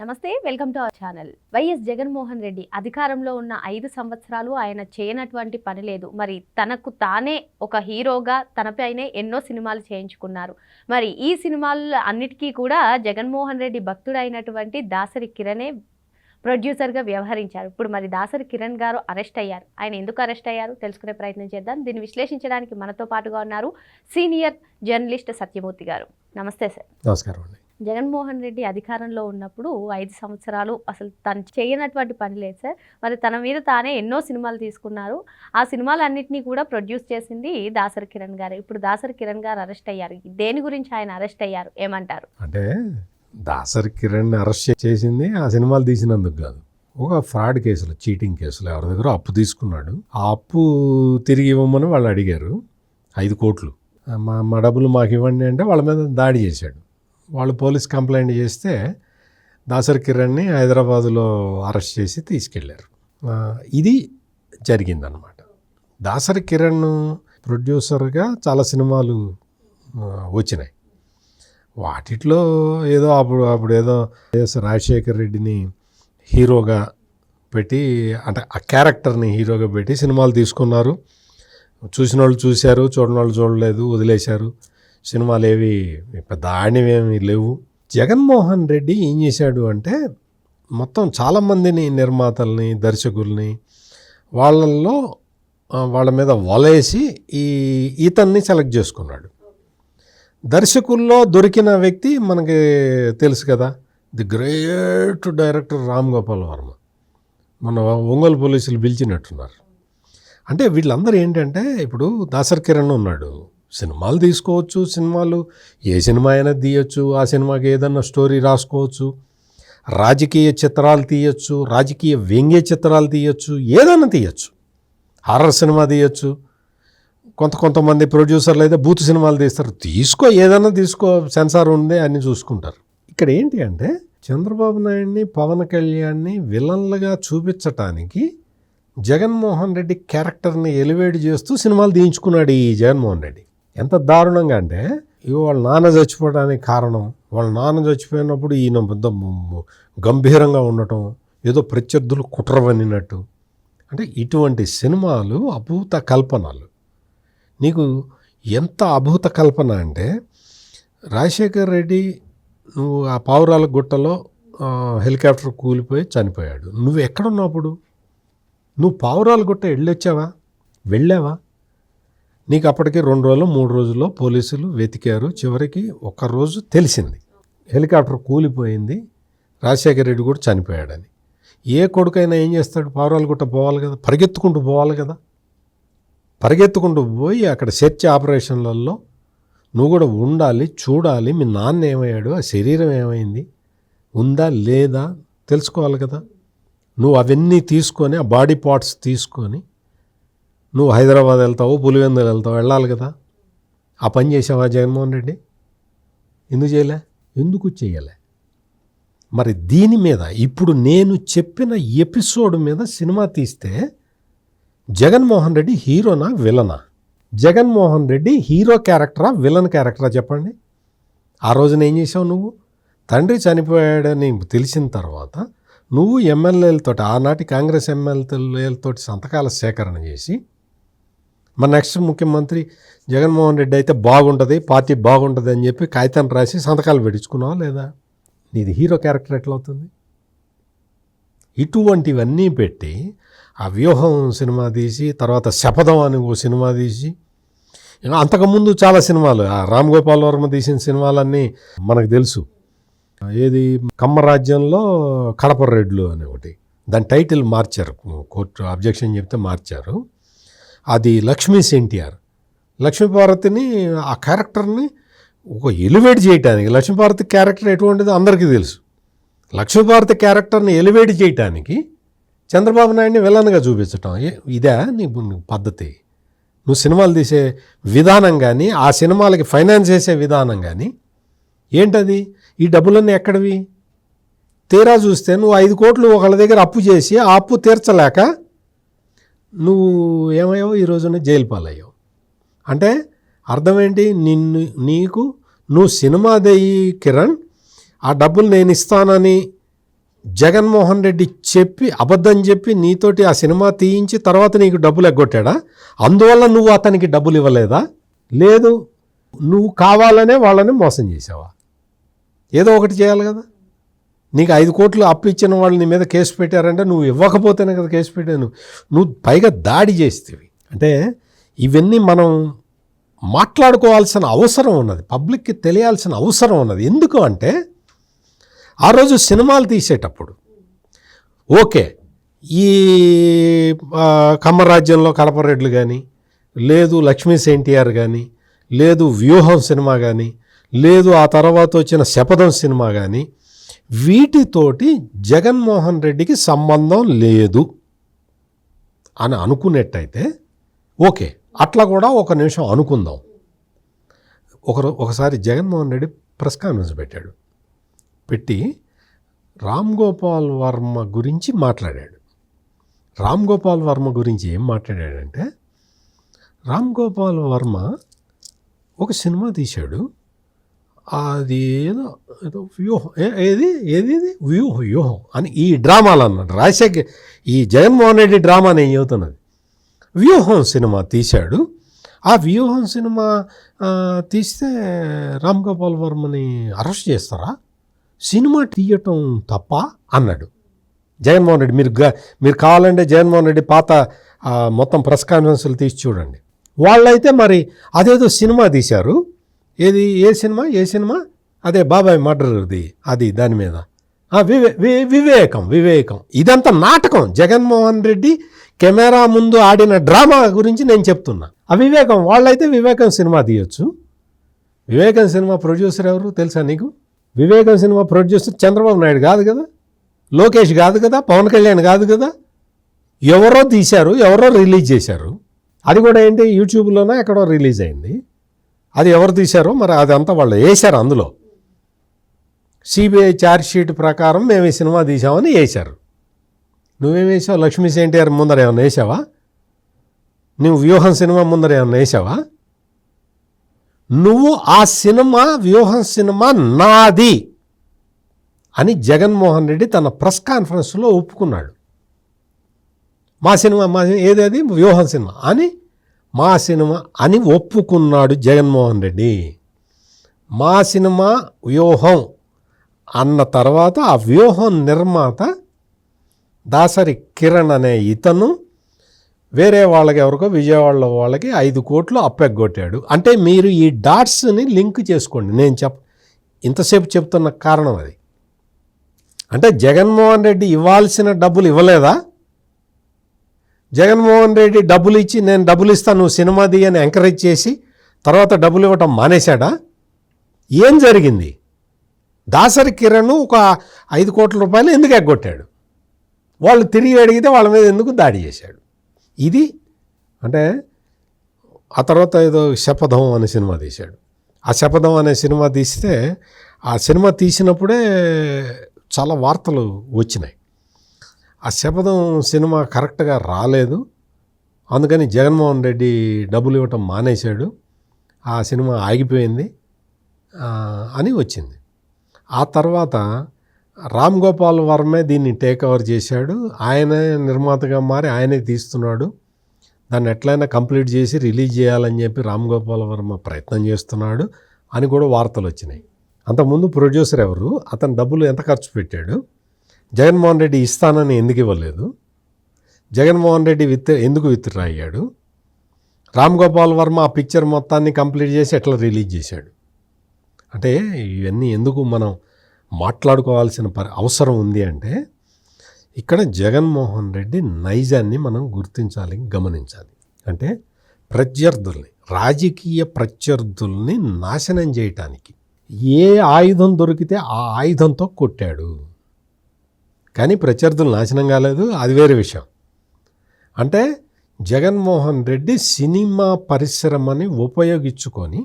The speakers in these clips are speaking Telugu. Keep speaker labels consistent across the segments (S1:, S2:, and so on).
S1: నమస్తే, welcome to our channel. YS Jaganmohan Reddy అధికారంలో ఉన్న 5 సంవత్సరాలు ఆయన చేయనటువంటి పని లేదు. మరి తనకు తానే ఒక హీరోగా తనపైనే ఎన్నో సినిమాలు చేయించుకున్నారు. మరి ఈ సినిమాలు అన్నిటికీ కూడా జగన్మోహన్ రెడ్డి భక్తుడైనటువంటి దాసరి కిరణే ప్రొడ్యూసర్గా వ్యవహరించారు. ఇప్పుడు మరి దాసరి కిరణ్ గారు అరెస్ట్ అయ్యారు. ఆయన ఎందుకు అరెస్ట్ అయ్యారు తెలుసుకునే ప్రయత్నం చేద్దాం. దీన్ని విశ్లేషించడానికి మనతో పాటుగా ఉన్నారు సీనియర్ జర్నలిస్ట్ సత్యమూర్తి గారు. నమస్తే సార్.
S2: నమస్కారం అండి.
S1: జగన్మోహన్ రెడ్డి అధికారంలో ఉన్నప్పుడు 5 సంవత్సరాలు అసలు తను చేయనటువంటి పని లేదు సార్. మరి తన మీద తానే ఎన్నో సినిమాలు తీసుకున్నారు. ఆ సినిమాలన్నింటినీ కూడా ప్రొడ్యూస్ చేసింది దాసరి కిరణ్ గారు. ఇప్పుడు దాసరి కిరణ్ గారు అరెస్ట్ అయ్యారు. దేని గురించి ఆయన అరెస్ట్ అయ్యారు ఏమంటారు?
S2: అంటే దాసరి కిరణ్ అరెస్ట్ చేసింది ఆ సినిమాలు తీసినందుకు కాదు, ఒక ఫ్రాడ్ కేసులు, చీటింగ్ కేసులు. ఎవరి దగ్గర అప్పు తీసుకున్నాడు, ఆ అప్పు తిరిగి ఇవ్వమని వాళ్ళు అడిగారు. 5 కోట్లు మా డబ్బులు మాకు ఇవ్వండి అంటే వాళ్ళ మీద దాడి చేశాడు. వాళ్ళు పోలీస్ కంప్లైంట్ చేస్తే దాసరి కిరణ్ని హైదరాబాదులో అరెస్ట్ చేసి తీసుకెళ్లారు. ఇది జరిగిందనమాట. దాసరి కిరణ్ ప్రొడ్యూసర్గా చాలా సినిమాలు వచ్చినాయి. వాటిలో ఏదో అప్పుడు ఏదో రాజశేఖర్ రెడ్డిని హీరోగా పెట్టి, అంటే ఆ క్యారెక్టర్ని హీరోగా పెట్టి సినిమాలు తీసుకున్నారు. చూసిన వాళ్ళు చూశారు, చూడని వాళ్ళు చూడలేదు, వదిలేశారు. సినిమాలు ఏవి పెద్ద ఆడినవేమీ లేవు. జగన్మోహన్ రెడ్డి ఏం చేశాడు అంటే మొత్తం చాలామందిని, నిర్మాతల్ని, దర్శకుల్ని, వాళ్ళ మీద వలేసి ఈతన్ని సెలెక్ట్ చేసుకున్నాడు. దర్శకుల్లో దొరికిన వ్యక్తి మనకి తెలుసు కదా, the great director Ram Gopal Varma. మన ఒంగోలు పోలీసులు పిలిచినట్టున్నారు. అంటే వీళ్ళందరూ ఏంటంటే, ఇప్పుడు దాసరి కిరణ్ ఉన్నాడు, సినిమాలు తీసుకోవచ్చు, సినిమాలు ఏ సినిమా అయినా తీయచ్చు, ఆ సినిమాకి ఏదన్నా స్టోరీ రాసుకోవచ్చు, రాజకీయ చిత్రాలు తీయచ్చు, రాజకీయ వ్యంగ్య చిత్రాలు తీయచ్చు, ఏదైనా తీయచ్చు, హారర్ సినిమా తీయచ్చు. కొంతమంది ప్రొడ్యూసర్లు అయితే బూత్ సినిమాలు తీస్తారు. ఏదైనా తీసుకో, సెన్సార్ ఉంది, అన్నీ చూసుకుంటారు. ఇక్కడ ఏంటి అంటే, చంద్రబాబు నాయుడిని, పవన్ కళ్యాణ్ని విలన్లుగా చూపించటానికి జగన్మోహన్ రెడ్డి క్యారెక్టర్ని ఎలివేట్ చేస్తూ సినిమాలు తీయించుకున్నాడు ఈ జగన్మోహన్ రెడ్డి. ఎంత దారుణంగా అంటే, వాళ్ళ నాన్న చచ్చిపోవడానికి కారణం, వాళ్ళ నాన్న చచ్చిపోయినప్పుడు ఈయన పెద్ద గంభీరంగా ఉండటం, ఏదో ప్రత్యర్థులు కుట్రవనినట్టు. అంటే ఇటువంటి సినిమాలు అభూత కల్పనలు. నీకు ఎంత అభూత కల్పన అంటే, రాజశేఖర్ రెడ్డి నువ్వు ఆ పావురాల గుట్టలో హెలికాప్టర్ కూలిపోయి చనిపోయాడు. నువ్వు ఎక్కడున్నప్పుడు? నువ్వు పావురాల గుట్ట వెళ్ళావా? నీకు అప్పటికి 2 రోజులు 3 రోజుల్లో పోలీసులు వెతికారు. చివరికి ఒక్కరోజు తెలిసింది హెలికాప్టర్ కూలిపోయింది, రాజశేఖర్ రెడ్డి కూడా చనిపోయాడని. ఏ కొడుకైనా ఏం చేస్తాడు? పావురాల గుట్ట పోవాలి కదా, పరిగెత్తుకుంటూ పోవాలి కదా. పరిగెత్తుకుంటూ పోయి అక్కడ సెర్చ్ ఆపరేషన్లలో నువ్వు కూడా ఉండాలి, చూడాలి. మీ నాన్న ఏమయ్యాడు, ఆ శరీరం ఏమైంది, ఉందా లేదా తెలుసుకోవాలి కదా. నువ్వు అవన్నీ తీసుకొని, ఆ బాడీ పార్ట్స్ తీసుకొని నువ్వు హైదరాబాద్ వెళ్తావు, పులివెందులు వెళ్తావు, వెళ్ళాలి కదా. ఆ పని చేసావా జగన్మోహన్ రెడ్డి? ఎందుకు చేయలే? మరి దీని మీద ఇప్పుడు నేను చెప్పిన ఎపిసోడ్ మీద సినిమా తీస్తే జగన్మోహన్ రెడ్డి హీరోనా, విలనా? జగన్మోహన్ రెడ్డి హీరో క్యారెక్టరా, విలన్ క్యారెక్టరా చెప్పండి. ఆ రోజున ఏం చేసావు నువ్వు? తండ్రి చనిపోయాడని తెలిసిన తర్వాత నువ్వు ఎమ్మెల్యేలతో, ఆనాటి కాంగ్రెస్ ఎమ్మెల్యేలతో సంతకాల సేకరణ చేసి, మన నెక్స్ట్ ముఖ్యమంత్రి జగన్మోహన్ రెడ్డి అయితే బాగుంటుంది, పార్టీ బాగుంటుంది అని చెప్పి కాగితాన్ని రాసి సంతకాలు పెట్టించుకున్నావా లేదా? నీది హీరో క్యారెక్టర్ ఎట్లా అవుతుంది? ఇటువంటివన్నీ పెట్టి ఆ వ్యూహం సినిమా తీసి, తర్వాత శపథం అని ఓ సినిమా తీసి, అంతకుముందు చాలా సినిమాలు, రామ్ గోపాల్ వర్మ తీసిన సినిమాలన్నీ మనకు తెలుసు. ఏది కమ్మరాజ్యంలో కడప రెడ్లు అని ఒకటి, దాని టైటిల్ మార్చారు, కోర్టు అబ్జెక్షన్ చెప్తే మార్చారు. అది లక్ష్మీస్ ఎన్టీఆర్. లక్ష్మీపార్వతిని, ఆ క్యారెక్టర్ని ఒక ఎలివేట్ చేయటానికి, లక్ష్మీపార్వతి క్యారెక్టర్ ఎటువంటిదో అందరికీ తెలుసు. లక్ష్మీపార్వతి క్యారెక్టర్ని ఎలివేట్ చేయటానికి చంద్రబాబు నాయుడిని విలన్గా చూపించటం, ఇదే నీ పద్ధతి? నువ్వు సినిమాలు తీసే విధానం కానీ, ఆ సినిమాలకి ఫైనాన్స్ చేసే విధానం కానీ ఏంటది? ఈ డబ్బులన్నీ ఎక్కడివి? తీరా చూస్తే నువ్వు 5 కోట్లు ఒకళ్ళ దగ్గర అప్పు చేసి, ఆ అప్పు తీర్చలేక నువ్వు ఏమయ్యావు? ఈ రోజున జైలు పాలయ్యావు. అంటే అర్థం ఏంటి? నువ్వు సినిమా దేయి కిరణ్, ఆ డబ్బులు నేను ఇస్తానని జగన్మోహన్ రెడ్డి చెప్పి అబద్ధం చెప్పి నీతోటి ఆ సినిమా తీయించి తర్వాత నీకు డబ్బులు ఎగ్గొట్టాడా? అందువల్ల నువ్వు అతనికి డబ్బులు ఇవ్వలేదా? లేదు, నువ్వు కావాలనే వాళ్ళని మోసం చేసావా? ఏదో ఒకటి చేయాలి కదా. నీకు 5 కోట్లు అప్పు ఇచ్చిన వాళ్ళు నీ మీద కేసు పెట్టారంటే నువ్వు ఇవ్వకపోతేనే కదా కేసు పెట్టాను. నువ్వు పైగా దాడి చేస్తేవి. అంటే ఇవన్నీ మనం మాట్లాడుకోవాల్సిన అవసరం ఉన్నది, పబ్లిక్కి తెలియాల్సిన అవసరం ఉన్నది. ఎందుకు అంటే ఆ రోజు సినిమాలు తీసేటప్పుడు ఓకే, ఈ కమ్మరాజ్యంలో కడపరెడ్లు కానీ, లేదు లక్ష్మీ ఎన్టీఆర్ కానీ, లేదు వ్యూహం సినిమా కానీ, లేదు ఆ తర్వాత వచ్చిన శపథం సినిమా కానీ, వీటితోటి జగన్మోహన్ రెడ్డికి సంబంధం లేదు అని అనుకునేట్టయితే ఓకే, అట్లా కూడా ఒక నిమిషం అనుకుందాం. ఒకసారి జగన్మోహన్ రెడ్డి ప్రెస్ కాన్ఫరెన్స్ పెట్టాడు. పెట్టి రామ్ గోపాల్ వర్మ గురించి మాట్లాడాడు. రామ్ గోపాల్ వర్మ గురించి ఏం మాట్లాడాడంటే, రామ్ గోపాల్ వర్మ ఒక సినిమా తీశాడు, అది ఏదో వ్యూహం, ఏది వ్యూహం అని ఈ డ్రామాలు అన్నాడు. రాజశేఖర్ ఈ జగన్మోహన్ రెడ్డి డ్రామా నేను చెబుతున్నది. వ్యూహం సినిమా తీశాడు. ఆ వ్యూహం సినిమా తీస్తే రామ్ గోపాల్ వర్మని అరెస్ట్ చేస్తారా? సినిమా తీయటం తప్ప అన్నాడు జగన్మోహన్ రెడ్డి. మీరు కావాలంటే జగన్మోహన్ రెడ్డి పాత మొత్తం ప్రెస్ కాన్ఫరెన్స్లు తీసి చూడండి. వాళ్ళైతే మరి అదేదో సినిమా తీశారు. ఏ సినిమా అదే బాబాయ్ మర్డర్ది, అది దాని మీద వివేకం ఇదంతా నాటకం. జగన్మోహన్ రెడ్డి కెమెరా ముందు ఆడిన డ్రామా గురించి నేను చెప్తున్నా. అవివేకం. వాళ్ళైతే వివేకం సినిమా తీయొచ్చు. వివేకం సినిమా ప్రొడ్యూసర్ ఎవరు తెలుసా నీకు? వివేకం సినిమా ప్రొడ్యూసర్ చంద్రబాబు నాయుడు కాదు కదా, లోకేష్ కాదు కదా, పవన్ కళ్యాణ్ కాదు కదా. ఎవరో తీశారు, ఎవరో రిలీజ్ చేశారు. అది కూడా ఏంటి, యూట్యూబ్లోనే ఎక్కడో రిలీజ్ అయింది. అది ఎవరు తీశారో మరి అదంతా వాళ్ళు వేశారు. అందులో సిబిఐ ఛార్జ్షీట్ ప్రకారం మేము ఈ సినిమా తీసామని వేశారు. నువ్వేం వేసావు? లక్ష్మీ ఎన్టీఆర్ ముందర ఏమన్నా వేసావా? నువ్వు వ్యూహం సినిమా ముందర ఏమన్నా వేసావా? నువ్వు ఆ సినిమా వ్యూహం సినిమా నాది అని జగన్మోహన్ రెడ్డి తన ప్రెస్ కాన్ఫరెన్స్లో ఒప్పుకున్నాడు. మా సినిమా ఏది అది వ్యూహం సినిమా అని, మా సినిమా అని ఒప్పుకున్నాడు జగన్మోహన్ రెడ్డి. మా సినిమా వ్యూహం అన్న తర్వాత ఆ వ్యూహం నిర్మాత దాసరి కిరణ్ అనే ఇతను వేరే వాళ్ళకి ఎవరికో విజయవాడలో వాళ్ళకి 5 కోట్లు అప్పెగ్గొట్టాడు. అంటే మీరు ఈ డాట్స్ని లింక్ చేసుకోండి. నేను ఇంతసేపు చెప్తున్న కారణం అది. అంటే జగన్మోహన్ రెడ్డి ఇవ్వాల్సిన డబ్బులు ఇవ్వలేదా? జగన్మోహన్ రెడ్డి డబ్బులు ఇచ్చి నేను డబ్బులు ఇస్తాను నువ్వు సినిమా ది అని ఎంకరేజ్ చేసి తర్వాత డబ్బులు ఇవ్వటం మానేశాడా? ఏం జరిగింది? దాసరి కిరణ్ ఒక 5 కోట్ల రూపాయలు ఎందుకు ఎగ్గొట్టాడు? వాళ్ళు తిరిగి అడిగితే వాళ్ళ మీద ఎందుకు దాడి చేశాడు? ఇది అంటే ఆ తర్వాత ఏదో శపథం అనే సినిమా తీశాడు. ఆ శపథం అనే సినిమా తీస్తే ఆ సినిమా తీసినప్పుడే చాలా వార్తలు వచ్చినాయి. ఆ శపథం సినిమా కరెక్ట్గా రాలేదు, అందుకని జగన్మోహన్ రెడ్డి డబ్బులు ఇవ్వటం మానేశాడు, ఆ సినిమా ఆగిపోయింది అని వచ్చింది. ఆ తర్వాత రామ్ గోపాల్ వర్మే దీన్ని టేక్ ఓవర్ చేశాడు. ఆయనే నిర్మాతగా మారి ఆయనే తీస్తున్నాడు. దాన్ని ఎట్లయినా కంప్లీట్ చేసి రిలీజ్ చేయాలని చెప్పి రామ్ గోపాల్ వర్మ ప్రయత్నం చేస్తున్నాడు అని కూడా వార్తలు వచ్చినాయి. అంతకుముందు ప్రొడ్యూసర్ ఎవరు, అతను డబ్బులు ఎంత ఖర్చు పెట్టాడు, జగన్మోహన్ రెడ్డి ఇస్తానని ఎందుకు ఇవ్వలేదు, జగన్మోహన్ రెడ్డి ఎందుకు విత్డ్రా అయ్యాడు, రామ్ గోపాల్ వర్మ ఆ పిక్చర్ మొత్తాన్ని కంప్లీట్ చేసి ఎట్లా రిలీజ్ చేశాడు. అంటే ఇవన్నీ ఎందుకు మనం మాట్లాడుకోవాల్సిన అవసరం ఉంది అంటే, ఇక్కడ జగన్మోహన్ రెడ్డి నైజాన్ని మనం గుర్తించాలి, గమనించాలి. అంటే ప్రత్యర్థుల్ని, రాజకీయ ప్రత్యర్థుల్ని నాశనం చేయటానికి ఏ ఆయుధం దొరికితే ఆ ఆయుధంతో కొట్టాడు. కానీ ప్రత్యర్థులు నాశనం కాలేదు, అది వేరే విషయం. అంటే జగన్మోహన్ రెడ్డి సినిమా పరిశ్రమని ఉపయోగించుకొని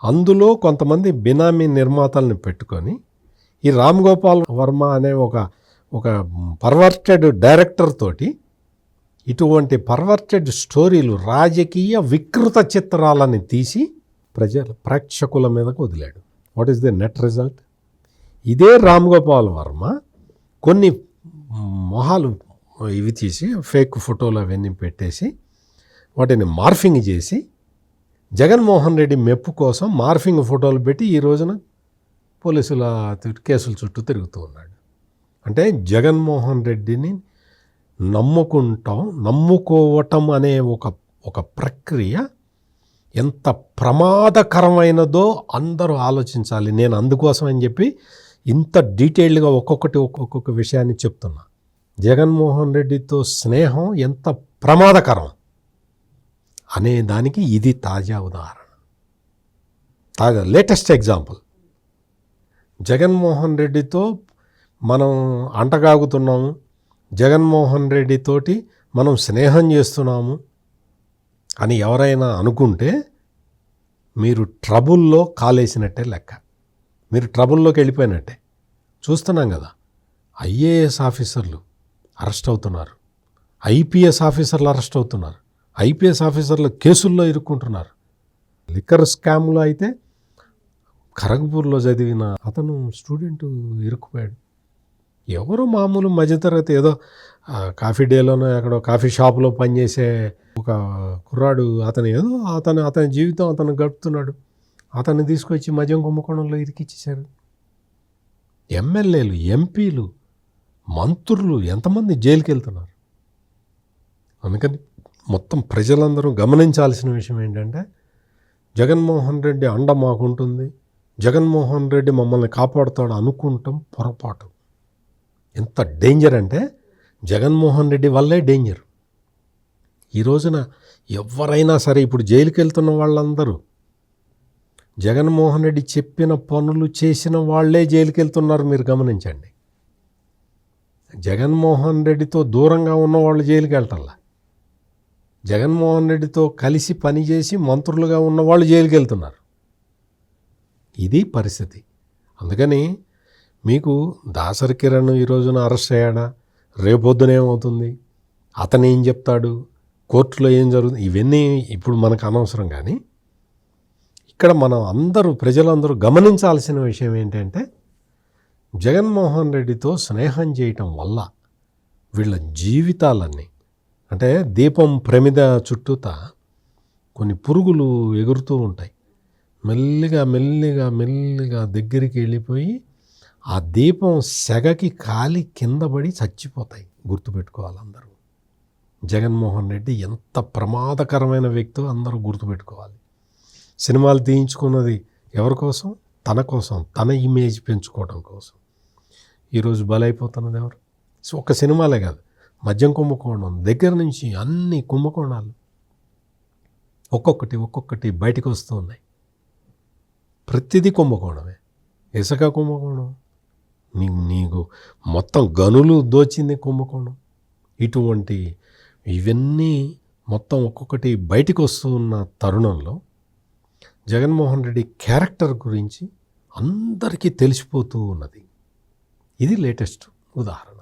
S2: అందులో కొంతమంది బినామీ నిర్మాతల్ని పెట్టుకొని ఈ రామ్ గోపాల్ వర్మ అనే ఒక పర్వర్టెడ్ డైరెక్టర్ తోటి ఇటువంటి పర్వర్టెడ్ స్టోరీలు, రాజకీయ వికృత చిత్రాలని తీసి ప్రేక్షకుల మీదకు వదిలాడు. What is the net result? ఇదే రామ్ గోపాల్ వర్మ కొన్ని మొహాలు ఇవి తీసి ఫేక్ ఫోటోలు అవన్నీ పెట్టేసి వాటిని మార్ఫింగ్ చేసి జగన్మోహన్ రెడ్డి మెప్పు కోసం మార్ఫింగ్ ఫోటోలు పెట్టి ఈ రోజున పోలీసుల కేసుల చుట్టూ తిరుగుతూ ఉన్నాడు. అంటే జగన్మోహన్ రెడ్డిని నమ్ముకోవటం అనే ఒక ప్రక్రియ ఎంత ప్రమాదకరమైనదో అందరూ ఆలోచించాలి. నేను అందుకోసం అని చెప్పి ఇంత డీటెయిల్డ్గా ఒక్కొక్క విషయాన్ని చెప్తున్నా. జగన్మోహన్ రెడ్డితో స్నేహం ఎంత ప్రమాదకరం అనే దానికి ఇది తాజా ఉదాహరణ, తాజా లేటెస్ట్ ఎగ్జాంపుల్. జగన్మోహన్ రెడ్డితో మనం అంటగాగుతున్నాము, జగన్మోహన్ రెడ్డితోటి మనం స్నేహం చేస్తున్నాము అని ఎవరైనా అనుకుంటే మీరు ట్రబుల్లో కాలేసినట్టే లెక్క, మీరు ట్రబుల్లోకి వెళ్ళిపోయినట్టే. చూస్తున్నాం కదా, ఐఏఎస్ ఆఫీసర్లు అరెస్ట్ అవుతున్నారు, ఐపీఎస్ ఆఫీసర్లు అరెస్ట్ అవుతున్నారు, ఐపీఎస్ ఆఫీసర్లు కేసుల్లో ఇరుక్కుంటున్నారు. లిక్కర్ స్కామ్లో అయితే ఖరగ్పూర్లో చదివిన అతను స్టూడెంట్ ఇరుక్కుపోయాడు. ఎవరో మామూలు మధ్యతరగతి ఏదో కాఫీ డేలోనో ఎక్కడో కాఫీ షాపులో పనిచేసే ఒక కుర్రాడు, అతని జీవితం అతను గడుపుతున్నాడు. అతన్ని తీసుకొచ్చి మద్యం కుంభకోణంలో ఇరికిచ్చేశారు. ఎమ్మెల్యేలు, ఎంపీలు, మంత్రులు ఎంతమంది జైలుకి వెళ్తున్నారు. అందుకని మొత్తం ప్రజలందరూ గమనించాల్సిన విషయం ఏంటంటే, జగన్మోహన్ రెడ్డి అండ మాకుంటుంది, జగన్మోహన్ రెడ్డి మమ్మల్ని కాపాడుతాడు అనుకుంటాం పొరపాటు. ఎంత డేంజర్ అంటే జగన్మోహన్ రెడ్డి వల్లే డేంజర్. ఈ రోజున ఎవరైనా సరే ఇప్పుడు జైలుకి వెళ్తున్న వాళ్ళందరూ జగన్మోహన్ రెడ్డి చెప్పిన పనులు చేసిన వాళ్ళే జైలుకి వెళ్తున్నారు. మీరు గమనించండి. జగన్మోహన్ రెడ్డితో దూరంగా ఉన్న వాళ్ళు జైలుకి వెళ్ళటల్లా, జగన్మోహన్ రెడ్డితో కలిసి పనిచేసి మంత్రులుగా ఉన్నవాళ్ళు జైలుకి వెళ్తున్నారు. ఇది పరిస్థితి. అందుకని మీకు దాసరి కిరణ్ ఈ రోజున అరెస్ట్ అయ్యాడా, రేపొద్దున ఏమవుతుంది, అతను ఏం చెప్తాడు, కోర్టులో ఏం జరుగుతుంది, ఇవన్నీ ఇప్పుడు మనకు అనవసరం. కానీ ఇక్కడ మనం ప్రజలందరూ గమనించాల్సిన విషయం ఏంటంటే, జగన్మోహన్ రెడ్డితో స్నేహం చేయటం వల్ల వీళ్ళ జీవితాలన్నీ, అంటే దీపం ప్రమిద చుట్టూతా కొన్ని పురుగులు ఎగురుతూ ఉంటాయి. మెల్లిగా మెల్లిగా మెల్లిగా దగ్గరికి వెళ్ళిపోయి ఆ దీపం సెగకి కాలి కింద పడి చచ్చిపోతాయి. గుర్తుపెట్టుకోవాలి అందరూ. జగన్మోహన్ రెడ్డి ఎంత ప్రమాదకరమైన వ్యక్తో అందరూ గుర్తుపెట్టుకోవాలి. సినిమాలు తీయించుకున్నది ఎవరి కోసం? తన కోసం, తన ఇమేజ్ పెంచుకోవడం కోసం. ఈరోజు బలైపోతున్నది ఎవరు? ఒక సినిమాలే కాదు, మద్యం కుంభకోణం దగ్గర నుంచి అన్ని కుంభకోణాలు ఒక్కొక్కటి బయటకు వస్తూ ఉన్నాయి. ప్రతిదీ కుంభకోణమే. ఇసుక కుంభకోణం, నీకు మొత్తం గనులు దోచింది కుంభకోణం. ఇవన్నీ మొత్తం ఒక్కొక్కటి బయటకు వస్తూ ఉన్న తరుణంలో జగన్మోహన్ రెడ్డి క్యారెక్టర్ గురించి అందరికీ తెలిసిపోతూ ఉన్నది. ఇది లేటెస్ట్ ఉదాహరణ.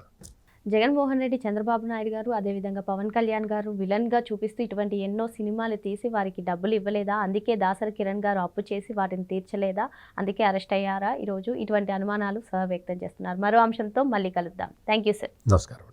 S1: జగన్మోహన్ రెడ్డి, చంద్రబాబు నాయుడు గారు, అదేవిధంగా పవన్ కళ్యాణ్ గారు విలన్గా చూపిస్తూ ఇటువంటి ఎన్నో సినిమాలు తీసి వారికి డబ్బులు ఇవ్వలేదా, అందుకే దాసరి కిరణ్ గారు అప్పు చేసి వాటిని తీర్చలేదా, అందుకే అరెస్ట్ అయ్యారా, ఈరోజు ఇటువంటి అనుమానాలు వ్యక్తం చేస్తున్నారు. మరో అంశంతో మళ్ళీ కలుద్దాం. Thank you sir.
S2: నమస్కారం.